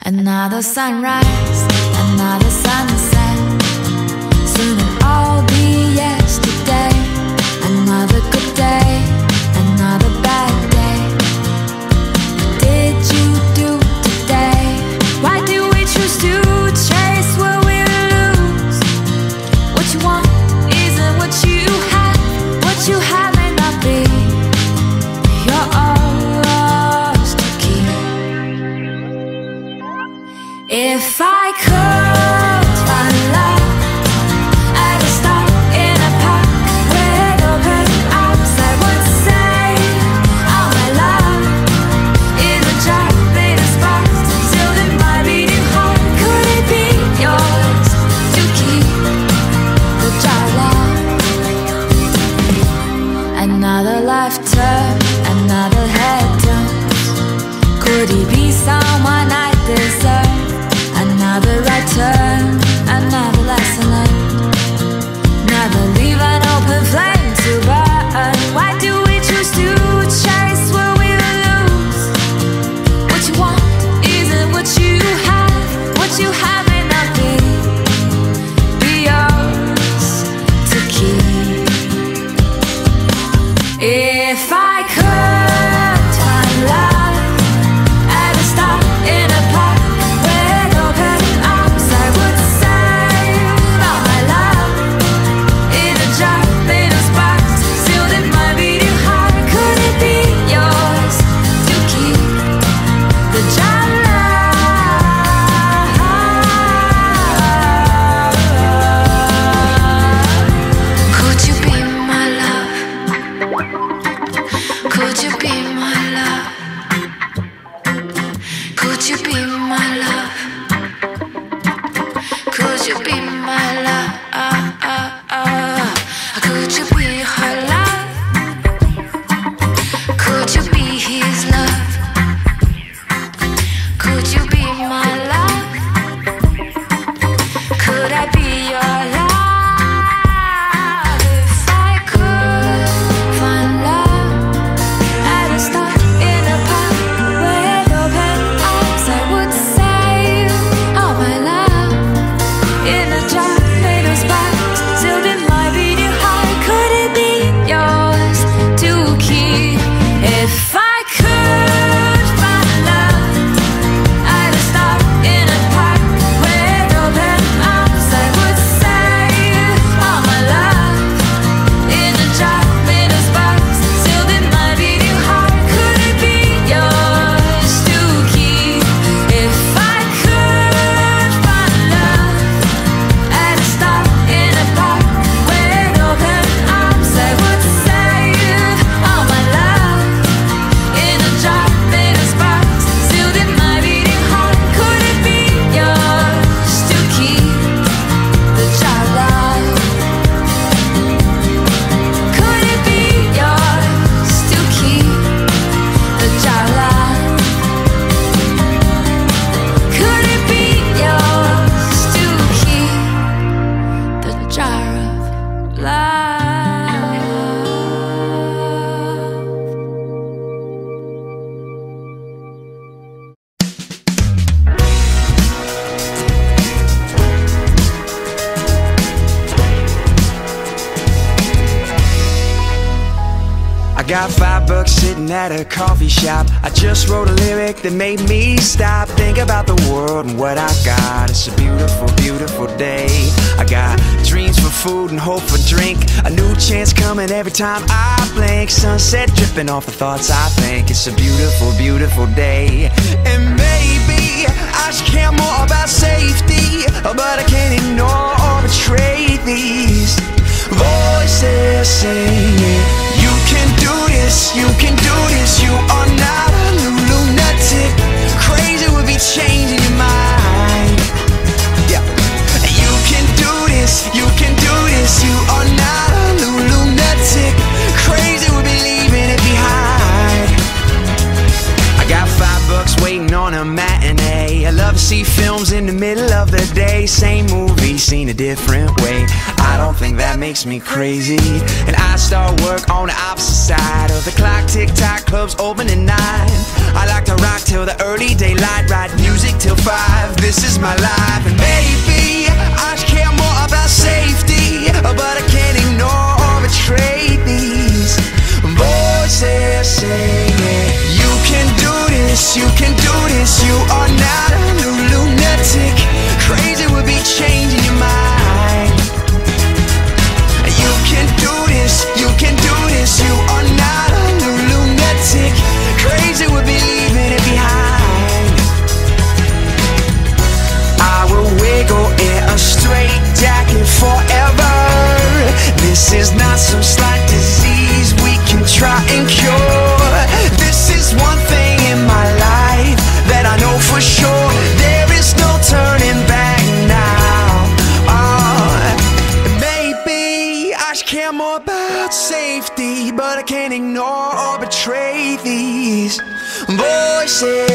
Another sunrise, another sunset. Soon it'll all be yesterday. Another good day, another bad day. What did you do today? Why do we choose to chase what we lose? What you want isn't what you have. What you have may not be. You're ours to keep. If I could find love at a stop in a park with open arms, I would say all my love in a jar made of sparks, sealed in my beating heart. Could it be yours to keep the jar love? Another life turn, another head turns. Could he be someone I deserve? Another right turn, another lesson learned. Never leave an open flame to burn. Why do we choose to chase what we lose? What you want isn't what you have. What you have may not be yours to keep. If I could find love at a stop in a park with open arms, I would save all my love in a jar made of sparks, sealed in my beating heart. Could it be yours to keep the jar love? Could you be my love? Could you be my love? Could you be my love? Could you be my love? Could you be her love? Could you be his love? Could you be my love? Could I be your love? If I could find love at a stop in a park with open arms, I would save all my love in a jar made of sparks, sealed in my beating heart. Could it be yours to keep? If I could find love at a stop in a park with open arms, I would save all my love in a jar made of sparks, sealed in my beating heart. Could it be yours to keep? If I could find love at a stop in a park with open arms, I would save all my love in a jar made of sparks, sealed in my beating heart. Could it be yours to keep the jar love? Could it be yours to keep the jar love? Could it be yours to keep the jar of love? I got $5 sitting at a coffee shop. I just wrote a lyric that made me stop, think about the world and what I got. It's a beautiful, beautiful day. I got dreams for food and hope for drink. A new chance coming every time I blink. Sunset dripping off the thoughts I think. It's a beautiful, beautiful day. And maybe I should care more about safety, but I can't ignore or betray these voices singing. You can do this, you can do this. You are not a lunatic. Crazy would be changing your mind. Yeah. You can do this, you can do this. You are not a lunatic. Crazy would be leaving it behind. I got $5 waiting on a matinee. I love to see films in the middle of the day. Same movie, seen a different way. I don't think that makes me crazy. And I start work on the opposite side of the clock. Tick-tock, clubs open at 9. I like to rock till the early daylight. Ride music till 5 This is not some slight disease we can try and cure. This is one thing in my life that I know for sure. There is no turning back now. Maybe I should care more about safety, but I can't ignore or betray these voices